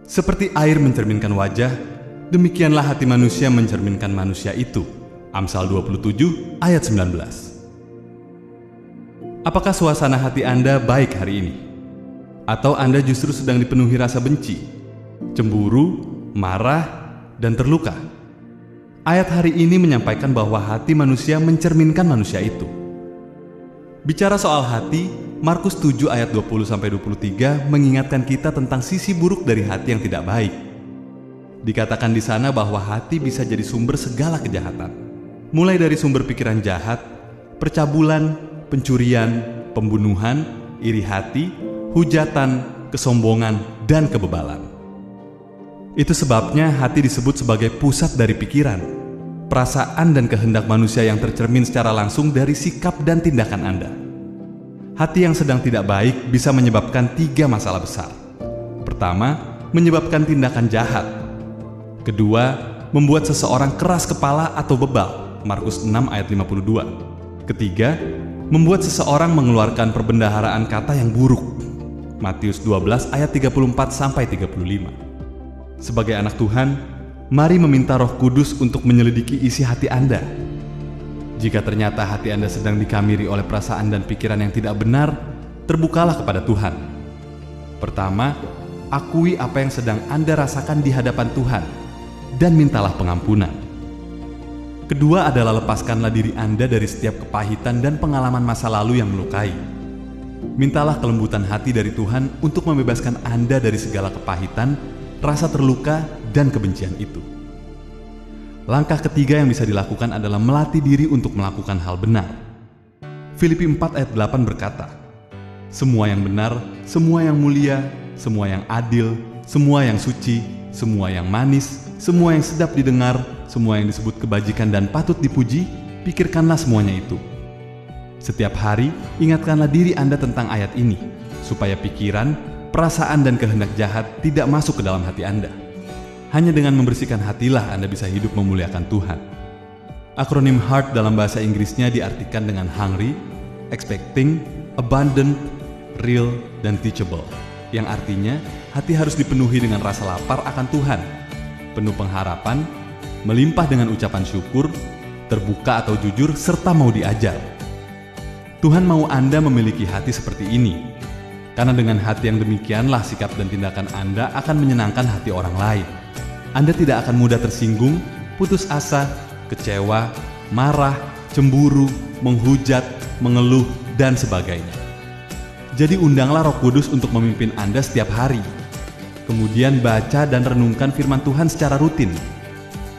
Seperti air mencerminkan wajah, demikianlah hati manusia mencerminkan manusia itu. Amsal 27 ayat 19. Apakah suasana hati Anda baik hari ini? Atau Anda justru sedang dipenuhi rasa benci, cemburu, marah, dan terluka? Ayat hari ini menyampaikan bahwa hati manusia mencerminkan manusia itu. Bicara soal hati, Markus 7 ayat 20-23 mengingatkan kita tentang sisi buruk dari hati yang tidak baik. Dikatakan di sana bahwa hati bisa jadi sumber segala kejahatan. Mulai dari sumber pikiran jahat, percabulan, pencurian, pembunuhan, iri hati, hujatan, kesombongan, dan kebebalan. Itu sebabnya hati disebut sebagai pusat dari pikiran, perasaan dan kehendak manusia yang tercermin secara langsung dari sikap dan tindakan Anda. Hati yang sedang tidak baik bisa menyebabkan 3 masalah besar. Pertama, menyebabkan tindakan jahat. Kedua, membuat seseorang keras kepala atau bebal, Markus 6 ayat 52. Ketiga, membuat seseorang mengeluarkan perbendaharaan kata yang buruk, Matius 12 ayat 34-35. Sebagai anak Tuhan, mari meminta Roh Kudus untuk menyelidiki isi hati Anda. Jika ternyata hati Anda sedang dikamiri oleh perasaan dan pikiran yang tidak benar, terbukalah kepada Tuhan. Pertama, akui apa yang sedang Anda rasakan di hadapan Tuhan, dan mintalah pengampunan. Kedua adalah lepaskanlah diri Anda dari setiap kepahitan dan pengalaman masa lalu yang melukai. Mintalah kelembutan hati dari Tuhan untuk membebaskan Anda dari segala kepahitan, rasa terluka, dan kebencian itu. Langkah ketiga yang bisa dilakukan adalah melatih diri untuk melakukan hal benar. Filipi 4 ayat 8 berkata, "Semua yang benar, semua yang mulia, semua yang adil, semua yang suci, semua yang manis, semua yang sedap didengar, semua yang disebut kebajikan dan patut dipuji, pikirkanlah semuanya itu." Setiap hari, ingatkanlah diri Anda tentang ayat ini, supaya pikiran, perasaan, dan kehendak jahat tidak masuk ke dalam hati Anda. Hanya dengan membersihkan hatilah Anda bisa hidup memuliakan Tuhan. Akronim HEART dalam bahasa Inggrisnya diartikan dengan hungry, expecting, abundant, real, dan teachable, yang artinya hati harus dipenuhi dengan rasa lapar akan Tuhan, penuh pengharapan, melimpah dengan ucapan syukur, terbuka atau jujur, serta mau diajar. Tuhan mau Anda memiliki hati seperti ini, karena dengan hati yang demikianlah sikap dan tindakan Anda akan menyenangkan hati orang lain. Anda tidak akan mudah tersinggung, putus asa, kecewa, marah, cemburu, menghujat, mengeluh, dan sebagainya. Jadi undanglah Roh Kudus untuk memimpin Anda setiap hari. Kemudian baca dan renungkan firman Tuhan secara rutin.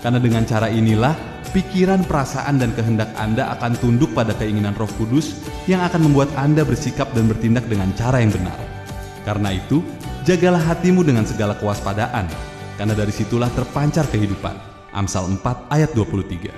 Karena dengan cara inilah, pikiran, perasaan, dan kehendak Anda akan tunduk pada keinginan Roh Kudus yang akan membuat Anda bersikap dan bertindak dengan cara yang benar. Karena itu, jagalah hatimu dengan segala kewaspadaan, karena dari situlah terpancar kehidupan. Amsal 4 ayat 23.